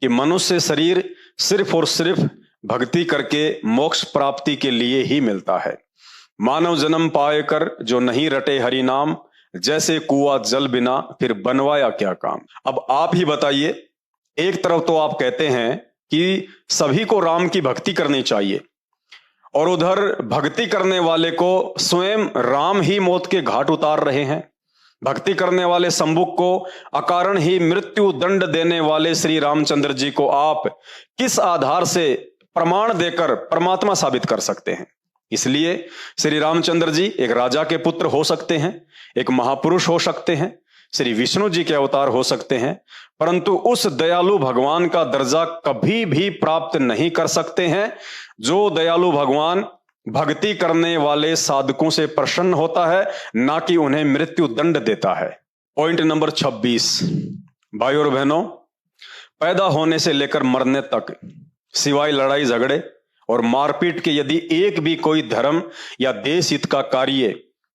कि मनुष्य शरीर सिर्फ और सिर्फ भक्ति करके मोक्ष प्राप्ति के लिए ही मिलता है। मानव जन्म पाए कर जो नहीं रटे हरि नाम, जैसे कुआं जल बिना फिर बनवाया क्या काम। अब आप ही बताइए, एक तरफ तो आप कहते हैं कि सभी को राम की भक्ति करनी चाहिए, और उधर भक्ति करने वाले को स्वयं राम ही मौत के घाट उतार रहे हैं। भक्ति करने वाले शंभुक को अकारण ही मृत्यु दंड देने वाले श्री रामचंद्र जी को आप किस आधार से प्रमाण देकर परमात्मा साबित कर सकते हैं। इसलिए श्री रामचंद्र जी एक राजा के पुत्र हो सकते हैं, एक महापुरुष हो सकते हैं, श्री विष्णु जी के अवतार हो सकते हैं, परंतु उस दयालु भगवान का दर्जा कभी भी प्राप्त नहीं कर सकते हैं जो दयालु भगवान भक्ति करने वाले साधकों से प्रसन्न होता है, ना कि उन्हें मृत्यु दंड देता है। पॉइंट नंबर 26, भाई और बहनों, पैदा होने से लेकर मरने तक सिवाय लड़ाई झगड़े और मारपीट के यदि एक भी कोई धर्म या देश हित का कार्य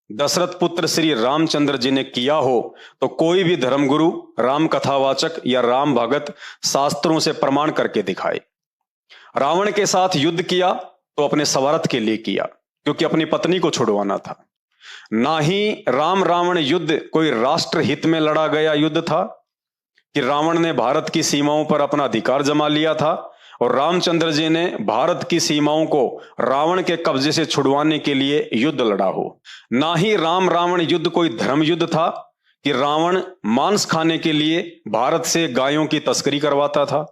दशरथ पुत्र श्री रामचंद्र जी ने किया हो तो कोई भी धर्मगुरु, राम कथावाचक या राम भगत शास्त्रों से प्रमाण करके दिखाए। रावण के साथ युद्ध किया तो अपने स्वार्थ के लिए किया, क्योंकि अपनी पत्नी को छुड़वाना था। ना ही राम रावण युद्ध कोई राष्ट्र हित में लड़ा गया युद्ध था कि रावण ने भारत की सीमाओं पर अपना अधिकार जमा लिया था और रामचंद्र जी ने भारत की सीमाओं को रावण के कब्जे से छुड़वाने के लिए युद्ध लड़ा हो। ना ही राम रावण युद्ध कोई धर्म युद्ध था कि रावण मांस खाने के लिए भारत से गायों की तस्करी करवाता था।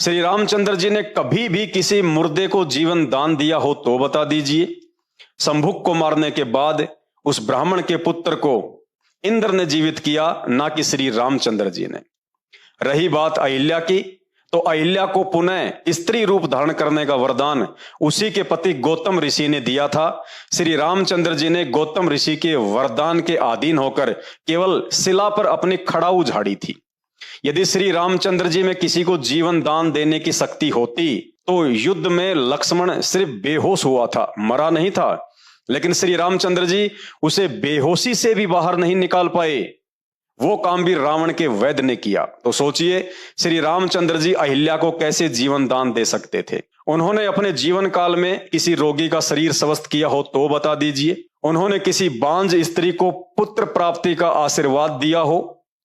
श्री रामचंद्र जी ने कभी भी किसी मुर्दे को जीवन दान दिया हो तो बता दीजिए। शंभुक को मारने के बाद उस ब्राह्मण के पुत्र को इंद्र ने जीवित किया, ना कि श्री रामचंद्र जी ने। रही बात अहिल्या की, तो अहिल्या को पुनः स्त्री रूप धारण करने का वरदान उसी के पति गौतम ऋषि ने दिया था। श्री रामचंद्र जी ने गौतम ऋषि के वरदान के अधीन होकर केवल शिला पर अपनी खड़ाऊ झाड़ी थी। यदि श्री रामचंद्र जी में किसी को जीवन दान देने की शक्ति होती तो युद्ध में लक्ष्मण सिर्फ बेहोश हुआ था, मरा नहीं था, लेकिन श्री रामचंद्र जी उसे बेहोशी से भी बाहर नहीं निकाल पाए। वो काम भी रावण के वैद्य ने किया। तो सोचिए श्री रामचंद्र जी अहिल्या को कैसे जीवन दान दे सकते थे। उन्होंने अपने जीवन काल में किसी रोगी का शरीर स्वस्थ किया हो तो बता दीजिए। उन्होंने किसी बांझ स्त्री को पुत्र प्राप्ति का आशीर्वाद दिया हो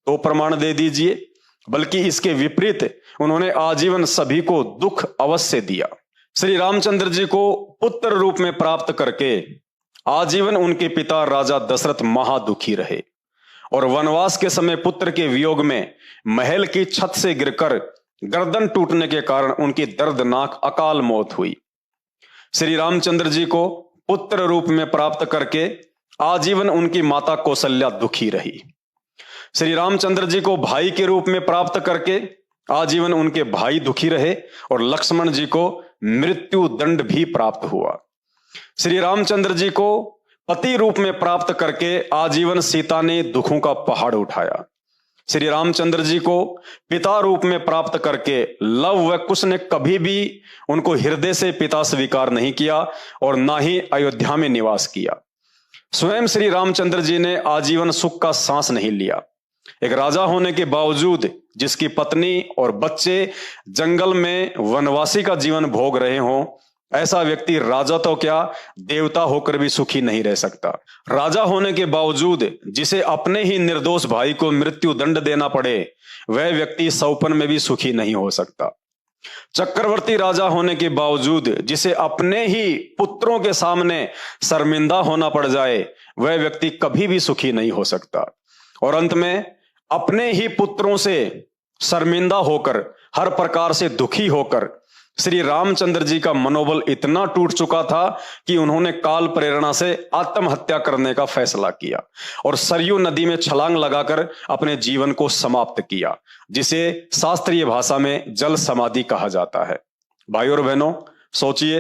तो प्रमाण दे दीजिए। बल्कि इसके विपरीत उन्होंने आजीवन सभी को दुख अवश्य दिया। श्री रामचंद्र जी को पुत्र रूप में प्राप्त करके आजीवन उनके पिता राजा दशरथ महादुखी रहे और वनवास के समय पुत्र के वियोग में महल की छत से गिरकर गर्दन टूटने के कारण उनकी दर्दनाक अकाल मौत हुई। श्री रामचंद्र जी को पुत्र रूप में प्राप्त करके आजीवन उनकी माता कौशल्या दुखी रही। श्री रामचंद्र जी को भाई के रूप में प्राप्त करके आजीवन उनके भाई दुखी रहे और लक्ष्मण जी को मृत्यु दंड भी प्राप्त हुआ। श्री रामचंद्र जी को पति रूप में प्राप्त करके आजीवन सीता ने दुखों का पहाड़ उठाया। श्री रामचंद्र जी को पिता रूप में प्राप्त करके लव व कुश ने कभी भी उनको हृदय से पिता स्वीकार नहीं किया और ना ही अयोध्या में निवास किया। स्वयं श्री रामचंद्र जी ने आजीवन सुख का सांस नहीं लिया। एक राजा होने के बावजूद जिसकी पत्नी और बच्चे जंगल में वनवासी का जीवन भोग रहे हों, ऐसा व्यक्ति राजा तो क्या देवता होकर भी सुखी नहीं रह सकता। राजा होने के बावजूद जिसे अपने ही निर्दोष भाई को मृत्यु दंड देना पड़े, वह व्यक्ति सौपन में भी सुखी नहीं हो सकता। चक्रवर्ती राजा होने के बावजूद जिसे अपने ही पुत्रों के सामने शर्मिंदा होना पड़ जाए, वह व्यक्ति कभी भी सुखी नहीं हो सकता। और अंत में अपने ही पुत्रों से शर्मिंदा होकर, हर प्रकार से दुखी होकर श्री रामचंद्र जी का मनोबल इतना टूट चुका था कि उन्होंने काल प्रेरणा से आत्महत्या करने का फैसला किया और सरयू नदी में छलांग लगाकर अपने जीवन को समाप्त किया, जिसे शास्त्रीय भाषा में जल समाधि कहा जाता है। भाई और बहनों, सोचिए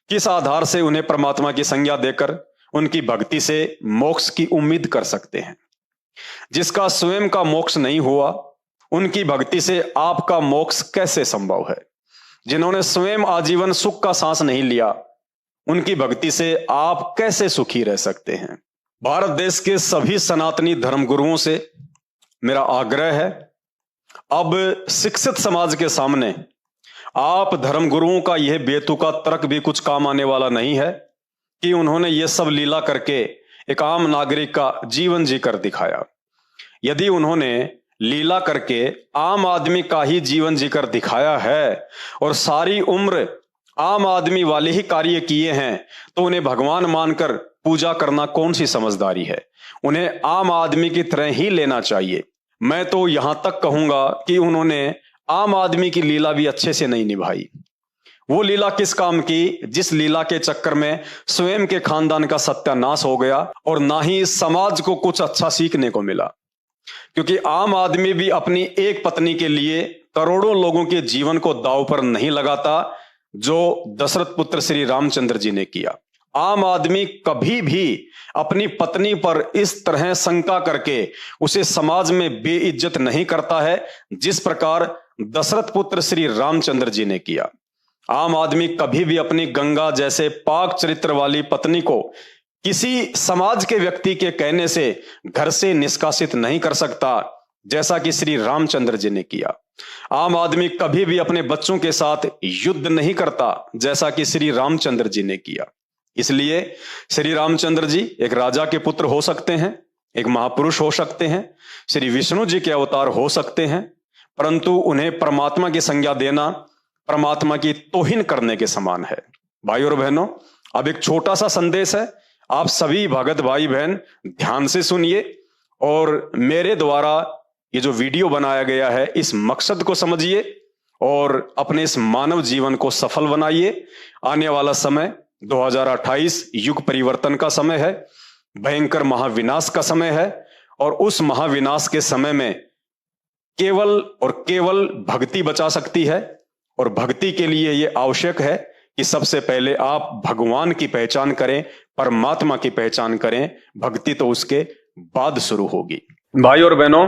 किस आधार से उन्हें परमात्मा की संज्ञा देकर उनकी भक्ति से मोक्ष की उम्मीद कर सकते हैं। जिसका स्वयं का मोक्ष नहीं हुआ, उनकी भक्ति से आपका मोक्ष कैसे संभव है। जिन्होंने स्वयं आजीवन सुख का सांस नहीं लिया, उनकी भक्ति से आप कैसे सुखी रह सकते हैं। भारत देश के सभी सनातनी धर्मगुरुओं से मेरा आग्रह है, अब शिक्षित समाज के सामने आप धर्मगुरुओं का यह बेतुका तर्क भी कुछ काम आने वाला नहीं है कि उन्होंने ये सब लीला करके एक आम नागरिक का जीवन जीकर दिखाया। यदि उन्होंने लीला करके आम आदमी का ही जीवन जीकर दिखाया है और सारी उम्र आम आदमी वाले ही कार्य किए हैं, तो उन्हें भगवान मानकर पूजा करना कौन सी समझदारी है? उन्हें आम आदमी की तरह ही लेना चाहिए। मैं तो यहां तक कहूंगा कि उन्होंने आम आदमी की लीला भी अच्छे से नहीं निभाई। वो लीला किस काम की, जिस लीला के चक्कर में स्वयं के खानदान का सत्यानाश हो गया और ना ही समाज को कुछ अच्छा सीखने को मिला। क्योंकि आम आदमी भी अपनी एक पत्नी के लिए करोड़ों लोगों के जीवन को दांव पर नहीं लगाता, जो दशरथ पुत्र श्री रामचंद्र जी ने किया। आम आदमी कभी भी अपनी पत्नी पर इस तरह शंका करके उसे समाज में बेइज्जत नहीं करता है जिस प्रकार दशरथ पुत्र श्री रामचंद्र जी ने किया। आम आदमी कभी भी अपनी गंगा जैसे पाक चरित्र वाली पत्नी को किसी समाज के व्यक्ति के कहने से घर से निष्कासित नहीं कर सकता, जैसा कि श्री रामचंद्र जी ने किया। आम आदमी कभी भी अपने बच्चों के साथ युद्ध नहीं करता, जैसा कि श्री रामचंद्र जी ने किया। इसलिए श्री रामचंद्र जी एक राजा के पुत्र हो सकते हैं, एक महापुरुष हो सकते हैं, श्री विष्णु जी के अवतार हो सकते हैं, परंतु उन्हें परमात्मा की संज्ञा देना परमात्मा की तौहीन करने के समान है। भाई और बहनों, अब एक छोटा सा संदेश है, आप सभी भगत भाई बहन ध्यान से सुनिए और मेरे द्वारा ये जो वीडियो बनाया गया है इस मकसद को समझिए और अपने इस मानव जीवन को सफल बनाइए। आने वाला समय 2028 युग परिवर्तन का समय है, भयंकर महाविनाश का समय है और उस महाविनाश के समय में केवल और केवल भक्ति बचा सकती है। और भक्ति के लिए यह आवश्यक है कि सबसे पहले आप भगवान की पहचान करें, परमात्मा की पहचान करें। भक्ति तो उसके बाद शुरू होगी। भाई और बहनों,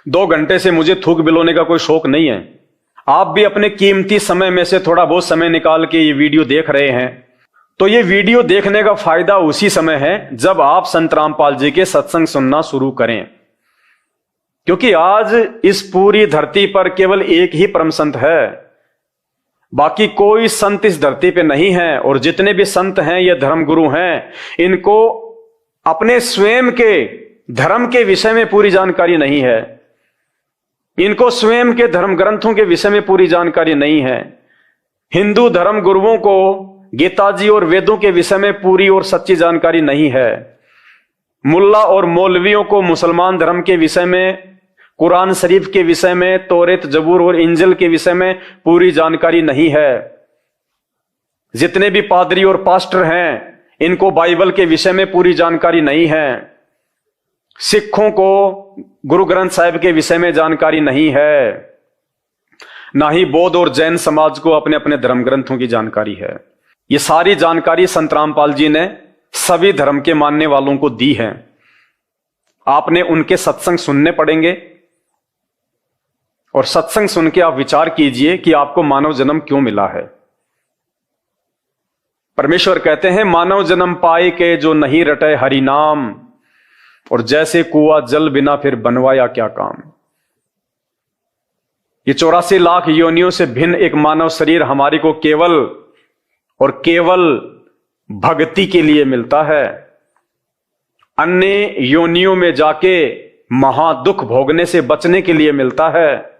2 घंटे से मुझे थूक बिलोने का कोई शौक नहीं है। आप भी अपने कीमती समय में से थोड़ा बहुत समय निकाल के ये वीडियो देख रहे हैं, तो ये वीडियो देखने का फायदा उसी समय है जब आप संत रामपाल जी के सत्संग सुनना शुरू करें। क्योंकि आज इस पूरी धरती पर केवल एक ही परम संत है, बाकी कोई संत इस धरती पे नहीं है। और जितने भी संत हैं ये धर्मगुरु हैं, इनको अपने स्वयं के धर्म के विषय में पूरी जानकारी नहीं है, इनको स्वयं के धर्म ग्रंथों के विषय में पूरी जानकारी नहीं है। हिंदू धर्म गुरुओं को गीता जी और वेदों के विषय में पूरी और सच्ची जानकारी नहीं है। मुल्ला और मौलवियों को मुसलमान धर्म के विषय में, कुरान शरीफ के विषय में, तौरेत जबूर और इंजिल के विषय में पूरी जानकारी नहीं है। जितने भी पादरी और पास्टर हैं, इनको बाइबल के विषय में पूरी जानकारी नहीं है। सिखों को गुरु ग्रंथ साहिब के विषय में जानकारी नहीं है, ना ही बौद्ध और जैन समाज को अपने अपने धर्म ग्रंथों की जानकारी है। ये सारी जानकारी संत रामपाल जी ने सभी धर्म के मानने वालों को दी है। आपने उनके सत्संग सुनने पड़ेंगे और सत्संग सुन के आप विचार कीजिए कि आपको मानव जन्म क्यों मिला है। परमेश्वर कहते हैं, मानव जन्म पाए के जो नहीं रटे हरि नाम, और जैसे कुआं जल बिना फिर बनवाया क्या काम। ये 84 लाख योनियों से भिन्न एक मानव शरीर हमारी को केवल और केवल भक्ति के लिए मिलता है। अन्य योनियों में जाके महादुख भोगने से बचने के लिए मिलता है।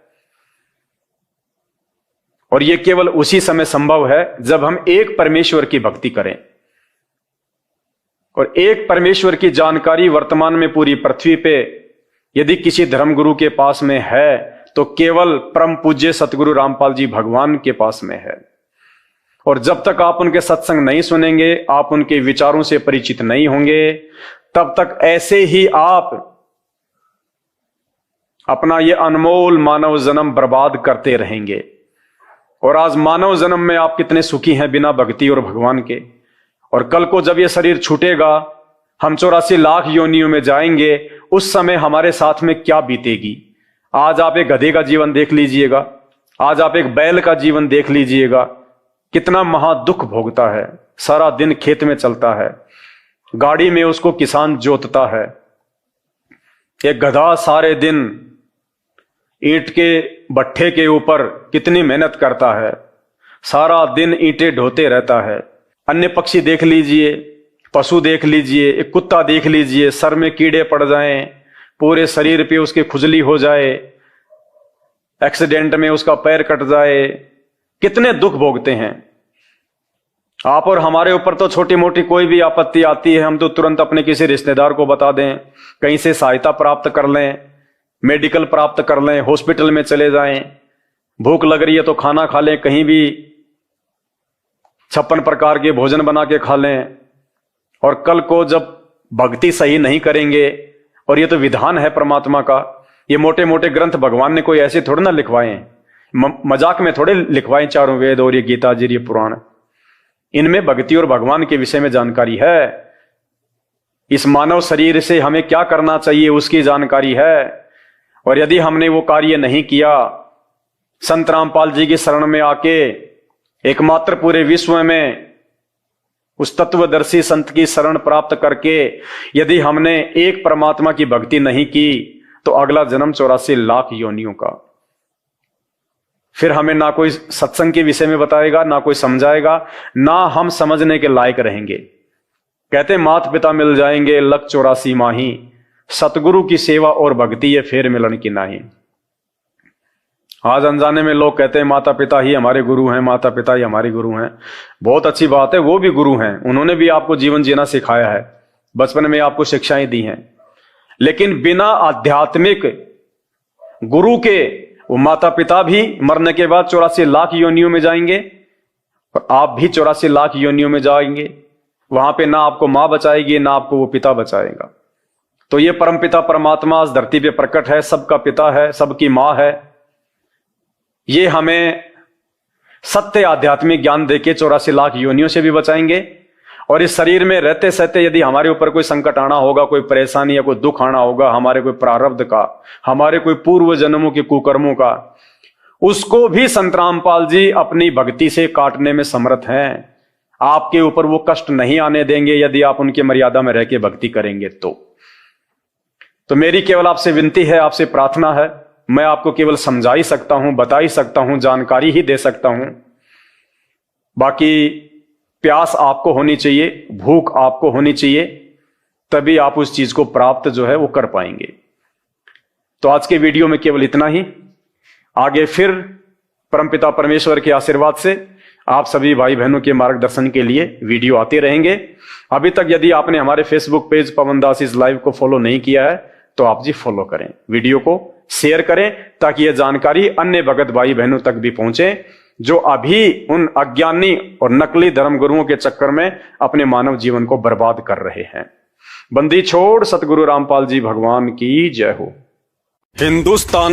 और यह केवल उसी समय संभव है जब हम एक परमेश्वर की भक्ति करें। और एक परमेश्वर की जानकारी वर्तमान में पूरी पृथ्वी पे यदि किसी धर्मगुरु के पास में है तो केवल परम पूज्य सतगुरु रामपाल जी भगवान के पास में है। और जब तक आप उनके सत्संग नहीं सुनेंगे, आप उनके विचारों से परिचित नहीं होंगे, तब तक ऐसे ही आप अपना ये अनमोल मानव जन्म बर्बाद करते रहेंगे। और आज मानव जन्म में आप कितने सुखी हैं बिना भक्ति और भगवान के। और कल को जब ये शरीर छूटेगा, हम 84 लाख योनियों में जाएंगे, उस समय हमारे साथ में क्या बीतेगी। आज आप एक गधे का जीवन देख लीजिएगा, आज आप एक बैल का जीवन देख लीजिएगा, कितना महादुख भोगता है। सारा दिन खेत में चलता है, गाड़ी में उसको किसान जोतता है। एक गधा सारे दिन ईंट के भट्ठे के ऊपर कितनी मेहनत करता है, सारा दिन ईंटें ढोते रहता है। अन्य पक्षी देख लीजिए, पशु देख लीजिए, एक कुत्ता देख लीजिए, सर में कीड़े पड़ जाएं, पूरे शरीर पे उसके खुजली हो जाए, एक्सीडेंट में उसका पैर कट जाए, कितने दुख भोगते हैं। आप और हमारे ऊपर तो छोटी मोटी कोई भी आपत्ति आती है, हम तो तुरंत अपने किसी रिश्तेदार को बता दें, कहीं से सहायता प्राप्त कर लें, मेडिकल प्राप्त कर लें, हॉस्पिटल में चले जाएं। भूख लग रही है तो खाना खा लें, कहीं भी 56 प्रकार के भोजन बना के खा लें। और कल को जब भक्ति सही नहीं करेंगे, और ये तो विधान है परमात्मा का, ये मोटे मोटे ग्रंथ भगवान ने कोई ऐसे थोड़े ना लिखवाए, मजाक में थोड़े लिखवाए चारों वेद और ये गीता जी, ये पुराण, इनमें भक्ति और भगवान के विषय में जानकारी है। इस मानव शरीर से हमें क्या करना चाहिए उसकी जानकारी है। और यदि हमने वो कार्य नहीं किया, संत रामपाल जी की शरण में आके एकमात्र पूरे विश्व में उस तत्वदर्शी संत की शरण प्राप्त करके यदि हमने एक परमात्मा की भक्ति नहीं की, तो अगला जन्म 84 लाख योनियों का। फिर हमें ना कोई सत्संग के विषय में बताएगा, ना कोई समझाएगा, ना हम समझने के लायक रहेंगे। कहते माता पिता मिल जाएंगे लख 84 माही, सतगुरु की सेवा और भक्ति ये फेर मिलन की नाही। आज अनजाने में लोग कहते हैं माता पिता ही हमारे गुरु हैं, माता पिता ही हमारे गुरु हैं। बहुत अच्छी बात है, वो भी गुरु हैं, उन्होंने भी आपको जीवन जीना सिखाया है, बचपन में आपको शिक्षाएं दी हैं। लेकिन बिना आध्यात्मिक गुरु के वो माता पिता भी मरने के बाद 84 लाख योनियों में जाएंगे, और आप भी 84 लाख योनियों में जाएंगे। वहां पे ना आपको मां बचाएगी, ना आपको वो पिता बचाएगा। तो ये परम पिता परमात्मा इस धरती पे प्रकट है, सबका पिता है, सबकी मां है। ये हमें सत्य आध्यात्मिक ज्ञान देके 84 लाख योनियों से भी बचाएंगे। और इस शरीर में रहते सहते यदि हमारे ऊपर कोई संकट आना होगा, कोई परेशानी या कोई दुख आना होगा, हमारे कोई प्रारब्ध का, हमारे कोई पूर्व जन्मों के कुकर्मों का, उसको भी संत रामपाल जी अपनी भक्ति से काटने में समर्थ हैं। आपके ऊपर वो कष्ट नहीं आने देंगे यदि आप उनकी मर्यादा में रह के भक्ति करेंगे। तो मेरी केवल आपसे विनती है, आपसे प्रार्थना है, मैं आपको केवल समझा ही सकता हूं, बता ही सकता हूं, जानकारी ही दे सकता हूं। बाकी प्यास आपको होनी चाहिए, भूख आपको होनी चाहिए, तभी आप उस चीज को प्राप्त जो है वो कर पाएंगे। तो आज के वीडियो में केवल इतना ही। आगे फिर परमपिता परमेश्वर के आशीर्वाद से आप सभी भाई बहनों के मार्गदर्शन के लिए वीडियो आते रहेंगे। अभी तक यदि आपने हमारे Facebook page Pawan Das is live को फॉलो नहीं किया है तो आप जी फॉलो करें, वीडियो को शेयर करें, ताकि यह जानकारी अन्य भगत भाई बहनों तक भी पहुंचे जो अभी उन अज्ञानी और नकली धर्मगुरुओं के चक्कर में अपने मानव जीवन को बर्बाद कर रहे हैं। बंदी छोड़ सतगुरु रामपाल जी भगवान की जय हो। हिंदुस्तान